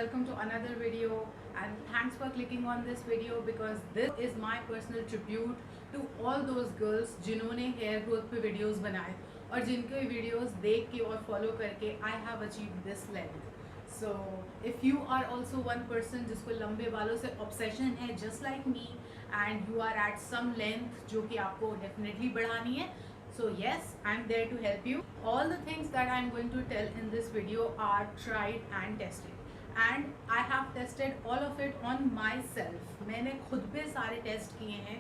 welcome to another video, and thanks for clicking on this video because this is my personal tribute to all those girls जिन्होंने hair growth पे videos बनाए और जिनके videos देख के और follow करके I have achieved this length. So if you are also one person जिसको लंबे बालों से obsession है just like me and you are at some length जो कि आपको definitely बढ़ानी है, so yes, I'm there to help you. All the things that I'm going to tell in this video are tried and tested. And I have tested all of it on myself. मैंने खुद पे सारे test किए हैं.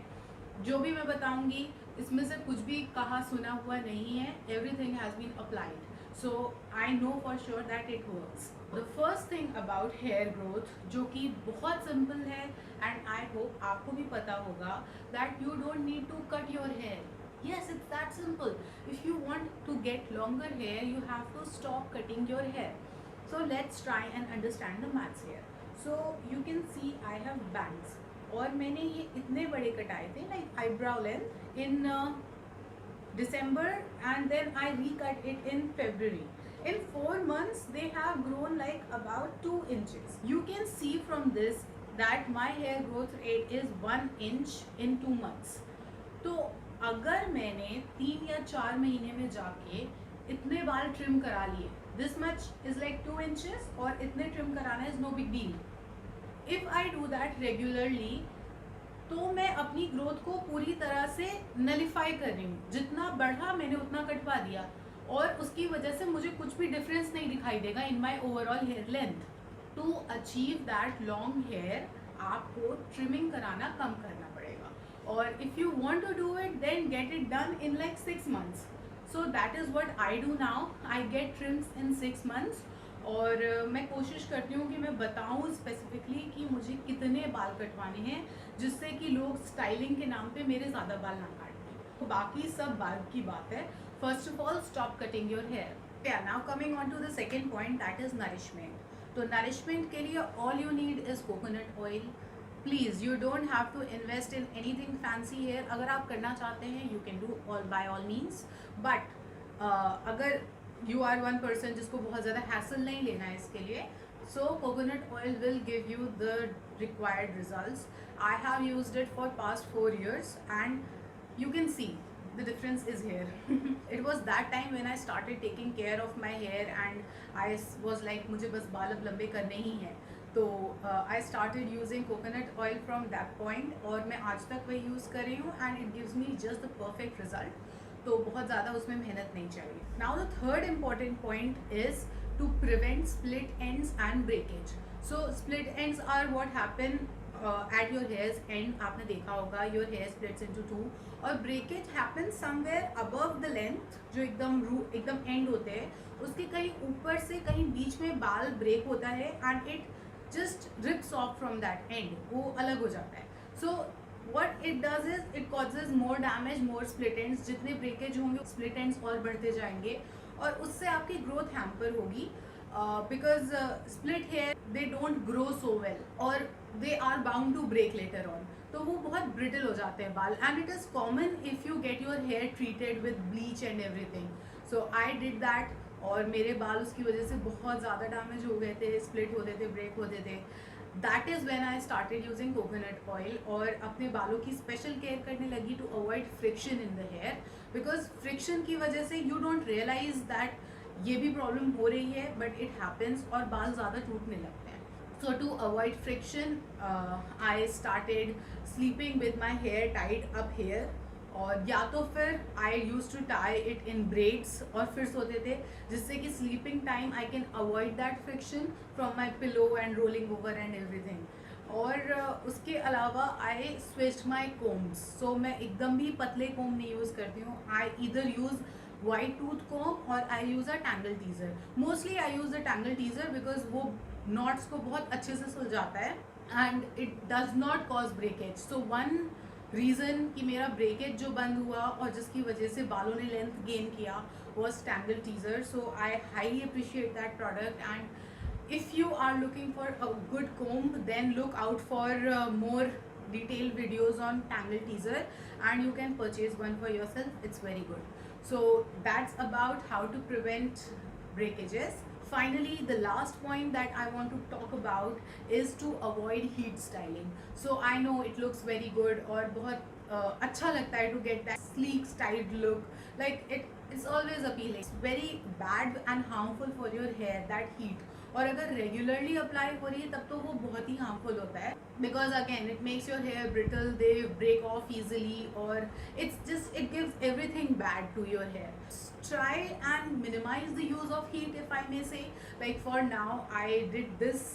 जो भी मैं बताऊंगी इसमें से कुछ भी कहा सुना हुआ नहीं है. Everything has been applied. So I know for sure that it works. The first thing about hair growth जो कि बहुत simple है and I hope आपको भी पता होगा that you don't need to cut your hair. Yes, it's that simple. If you want to get longer hair, you have to stop cutting your hair. So let's try and understand the maths here. So you can see I have bangs. और मैंने ये इतने बड़े कटाए थे like eyebrow length in December and then I recut it in February. In 4 months they have grown like about 2 inches. You can see from this that my hair growth rate is 1 inch in 2 months. तो अगर मैंने 3 या 4 महीने में जाके इतने बाल trim करा लिए, this much is like 2 inches और इतने ट्रिम कराना is no big deal. If I do that regularly तो मैं अपनी ग्रोथ को पूरी तरह से नलिफाई कर रही हूँ. जितना बढ़ा मैंने उतना कटवा दिया और उसकी वजह से मुझे कुछ भी डिफरेंस नहीं दिखाई देगा in my overall hair length. To achieve that long hair आपको ट्रिमिंग कराना कम करना पड़ेगा. Or if you want to do it, then get it done in like 6 months. So that is what I do now. I get trims in 6 months. और मैं कोशिश करती हूँ कि मैं बताऊँ स्पेसिफिकली कि मुझे कितने बाल कटवाने हैं जिससे कि लोग स्टाइलिंग के नाम पे मेरे ज़्यादा बाल ना काटें. तो बाकी सब बात की बात है. First of all stop cutting your hair. Yeah, now coming on to the second point, that is nourishment. तो nourishment के लिए all you need is coconut oil. Please you don't have to invest in anything fancy hair. अगर आप करना चाहते हैं you can do all by all means. But अगर you are one person जिसको बहुत ज़्यादा हैसल नहीं लेना है इसके लिए, so coconut oil will give you the required results. I have used it for past 4 years and you can see the difference is here. It was that time when I started taking care of my hair and I was like मुझे बस बाल अब लंबे करने ही हैं. तो I started using coconut oil from that point और मैं आज तक वही यूज़ कर रही हूँ and it gives me just the perfect result. तो बहुत ज़्यादा उसमें मेहनत नहीं चाहिए. Now the third important point is to prevent split ends and breakage. So split ends are what happen at your hairs end. आपने देखा होगा योर हेयर स्प्लिट्स इनटू 2. और breakage happen somewhere above the length जो एकदम and होते हैं उसके कहीं ऊपर से कहीं बीच में बाल ब्रेक होता है and it just rips off from that end. वो अलग हो जाता है. So what it does is it causes more damage, more split ends. जितने breakage होंगे split ends और बढ़ते जाएंगे और उससे आपकी growth hamper होगी because split hair they don't grow so well और they are bound to break later on. तो वो बहुत brittle हो जाते हैं बाल and it is common if you get your hair treated with bleach and everything. So I did that और मेरे बाल उसकी वजह से बहुत ज़्यादा डैमेज हो गए थे, स्प्लिट होते थे, ब्रेक होते थे. That is when I started using coconut oil और अपने बालों की स्पेशल केयर करने लगी to avoid friction in the hair. Because friction की वजह से यू डोंट रियलाइज दैट ये भी प्रॉब्लम हो रही है बट इट हैपन्स और बाल ज़्यादा टूटने लगते हैं. So to avoid friction I started sleeping with my hair tied up hair. और या तो फिर I use to tie it in braids और फिर सोते थे जिससे कि sleeping time I can avoid that friction from my pillow and rolling over and everything. और उसके अलावा आई स्विच्ड माई कोम्स. सो मैं एकदम भी पतले कोम नहीं यूज़ करती हूँ. आई इधर यूज़ वाइट टूथ कोम और I use a Tangle Teezer. Mostly I use a Tangle Teezer because वो नॉट्स को बहुत अच्छे से सुलझाता है and it does not cause breakage. So one reason कि मेरा ब्रेकेज जो बंद हुआ और जिसकी वजह से बालों ने लेंथ गेन किया was Tangle Teezer. So I highly appreciate that product and if you are looking for a good comb then look out for more detailed videos on tangle teaser and you can purchase one for yourself. It's very good. So that's about how to prevent breakages. Finally, the last point that I want to talk about is to avoid heat styling. So I know it looks very good और बहुत अच्छा लगता है to get that sleek styled look. Like it's always appealing. It's very bad and harmful for your hair, that heat. और अगर regularly apply हो रही है तब तो वो बहुत ही हार्मफुल होता है, because again it makes your hair brittle, they break off easily, और it gives everything bad to your hair. Try and minimize the use of heat, if I may say. Like for now I did this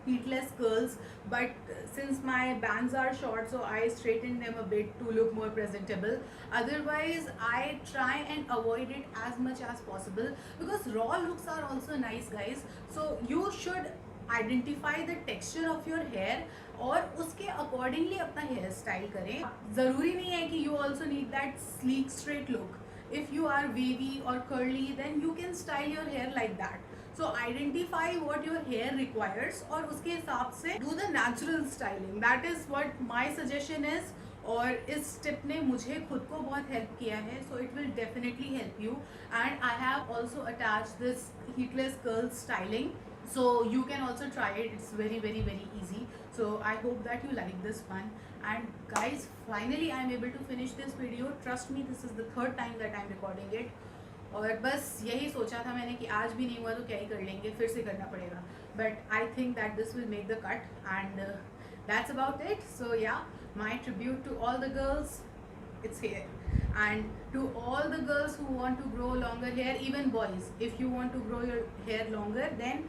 heatless curls, but since my bangs are short, so I straightened them a bit to look more presentable. Otherwise I try and avoid it as much as possible, because raw looks are also nice, guys. So you should identify the texture of your hair और उसके accordingly अपना hair style करें. ज़रूरी नहीं है कि you also need that sleek straight look. If you are wavy or curly, then you can style your hair like that. So identify what your hair requires और उसके हिसाब से do the natural styling. That is what my suggestion is. और इस tip ने मुझे खुद को बहुत हेल्प किया है, so it will definitely help you. And I have also attached this heatless curl styling, so you can also try it. It's very very very easy. So I hope that you like this one. And guys, finally I am able to finish this video. Trust me, this is the third time that I am recording it. और बस यही सोचा था मैंने कि आज भी नहीं हुआ तो क्या ही कर लेंगे, फिर से करना पड़ेगा. But I think that this will make the cut, and that's about it. So yeah, my tribute to all the girls, it's here. And to all the girls who want to grow longer hair, even boys, if you want to grow your hair longer, then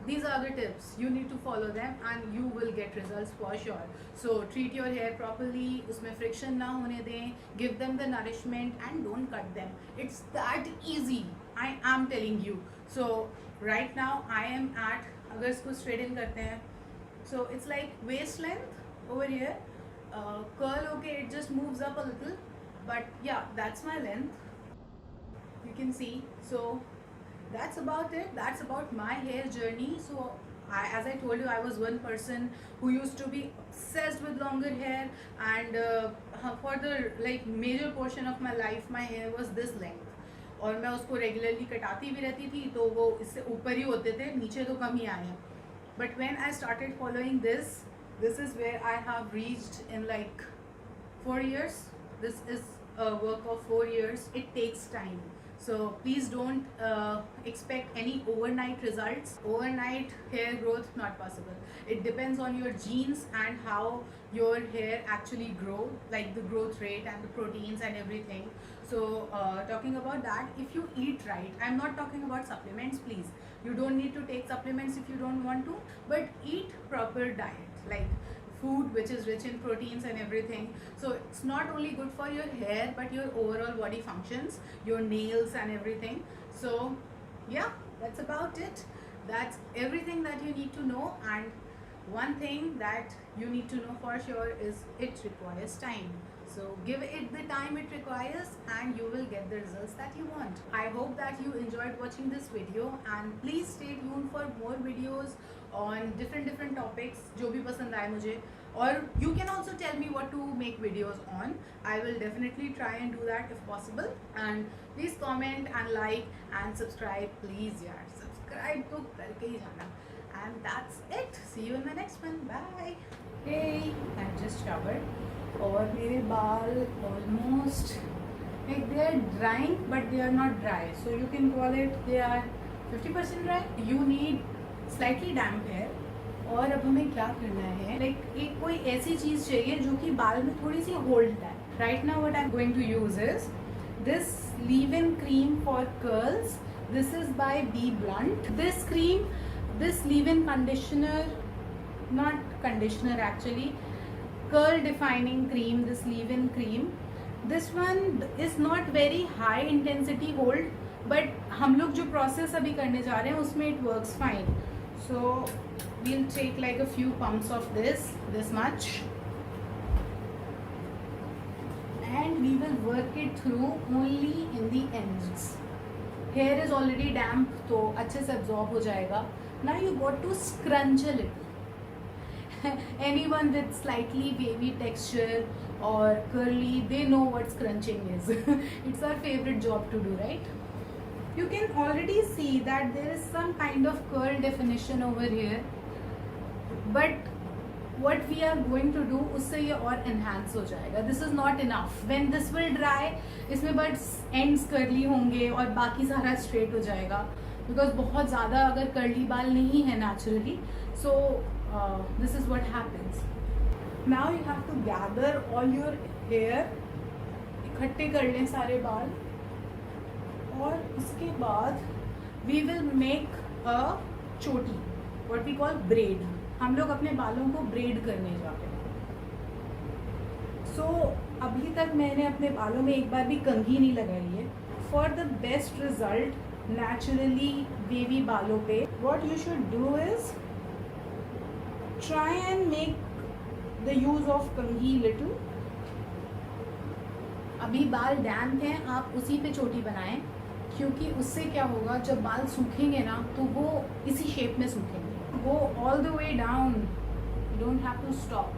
these are the tips. You need to follow them and you will get results for sure. So treat your hair properly, उसमें friction ना होने दें, give them the nourishment and don't cut them. It's that easy, I am telling you. So right now I am at, अगर इसको straighten करते हैं, so it's like waist length over here. Curl, okay, it just moves up a little, but yeah, that's my length, you can see. So that's about it. That's about my hair journey. So as I told you, I was one person who used to be obsessed with longer hair, and for the like major portion of my life my hair was this length, और मैं उसको regularly कटाती भी रहती थी, तो वो इससे ऊपर ही होते थे, नीचे तो कम ही आए हैं. But when I started following this is where I have reached in like 4 years. This is a work of 4 years. It takes time. So please don't expect any overnight results. Overnight hair growth not possible. It depends on your genes and how your hair actually grow, like the growth rate and the proteins and everything. So talking about that, if you eat right, I'm not talking about supplements, please. You don't need to take supplements if you don't want to, but eat proper diet, like food which is rich in proteins and everything. So it's not only good for your hair but your overall body functions, your nails and everything. So yeah, that's about it. That's everything that you need to know. And one thing that you need to know for sure is it requires time. So give it the time it requires and you will get the results that you want. I hope that you enjoyed watching this video, and please stay tuned for more videos on different topics जो भी पसंद आए मुझे. Or you can also tell me what to make videos on. I will definitely try and do that if possible. And please comment and like and subscribe, please यार, subscribe तो करके ही जाना. And that's it. See you in the next one. Bye. Hey, I just showered. और मेरे बाल almost like they are drying but they are not dry, so you can call it they are 50% dry. You need slightly damp hair. और अब हमें क्या करना है, like एक कोई ऐसी चीज़ चाहिए जो कि बाल में थोड़ी सी होल्ड है. Right now what I'm going to use is this leave-in cream for curls. This is by Be Blunt. This cream, this leave-in conditioner, not conditioner actually, curl defining cream, this leave-in cream. This one is not very high intensity hold, but हम लोग जो process अभी करने जा रहे हैं उसमें it works fine. So we'll take like a few pumps of this much, and we will work it through only in the ends. Hair is already damp, तो अच्छे से absorb हो जाएगा. Now you got to scrunch a little. Anyone with slightly wavy texture or curly, they know what scrunching is. It's our favorite job to do, right? You can already see that there is some kind of curl definition over here, but what we are going to do उससे ये और enhance हो जाएगा. This is not enough. When this will dry, इसमें बस ends curly होंगे और बाकी सारा straight हो जाएगा. Because बहुत ज़्यादा अगर curly बाल नहीं है naturally, so this is what happens. Now you have to gather all your hair, इकट्ठे कर लें सारे बाल, और उसके बाद we will make a चोटी, what we call braid. हम लोग अपने बालों को ब्रेड करने जाते हैं. अभी तक मैंने अपने बालों में एक बार भी कंघी नहीं लगाई है. For the best result naturally wavy बालों पे what you should do is try and make the use of कंघी लिटिल. अभी बाल डैम्प हैं, आप उसी पे चोटी बनाएं, क्योंकि उससे क्या होगा, जब बाल सूखेंगे ना तो वो इसी शेप में सूखेंगे. Go all the way down. You don't have to stop.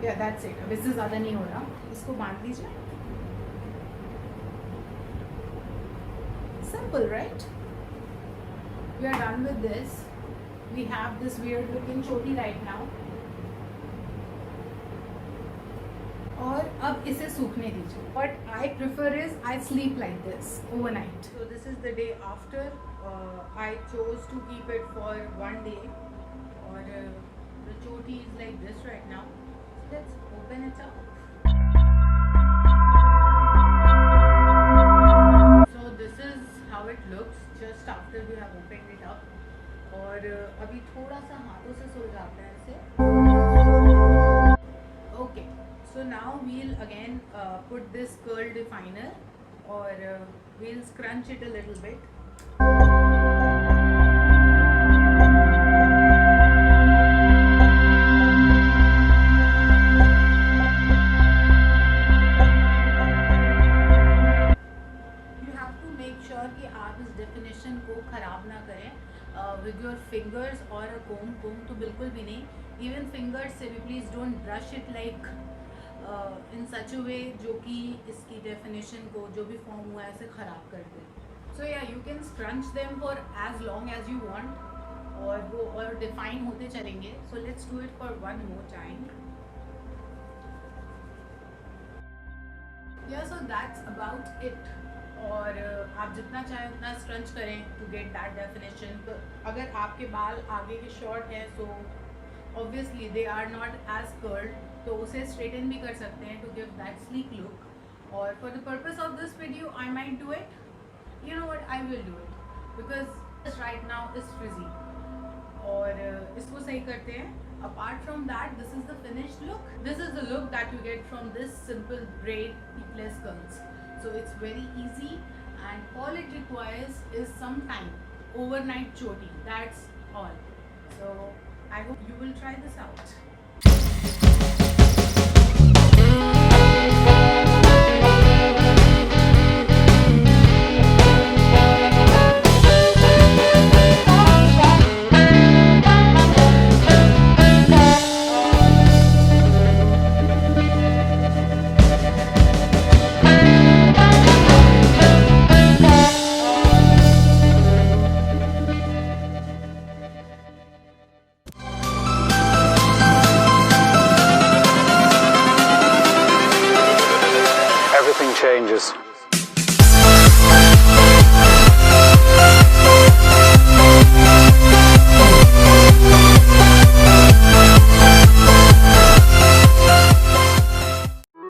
Yeah, that's it. अब इससे ज़्यादा नहीं हो रहा. इसको बांध दीजिए. Simple, right? We are done with this. We have this weird looking choti right now. और अब इसे सूखने दीजिए. What I prefer is I sleep like this overnight. So this is the day after. I chose to keep it for 1 day. और the choti is like this right now. So let's open it up. So this is how it looks just after we have opened it up. और अभी थोड़ा सा हाथों से सो जाते हैं इसे. Okay. So now we'll again put this curl definer, or we'll scrunch it a little bit. You have to make sure कि आप इस definition को ख़राब ना करें with your fingers or a comb. तो बिल्कुल भी नहीं. Even fingers से भी please don't brush it like इन सच अ वे जो कि इसकी डेफिनेशन को, जो भी फॉर्म हुआ है, ऐसे ख़राब कर दे. So yeah you can scrunch them for as long as you want, और वो और डिफाइन होते चलेंगे. So let's do it for one more time. Yeah so that's about it. और आप जितना चाहें उतना स्क्रंच करें टू गेट दैट डेफिनेशन. अगर आपके बाल आगे के शॉर्ट हैं, so obviously they are not as curled, तो उसे स्ट्रेटन भी कर सकते हैं to give that sleek look. और for the purpose of this video I might do it. You know what, I will do it because right now is frizzy. और इसको सही करते हैं. Apart from that, this is the finished look. This is the look that you get from this simple bread टिपलेस curls. So it's very easy and all it requires is some time. Overnight चोटी, that's all. So I hope you will try this out. Everything changes.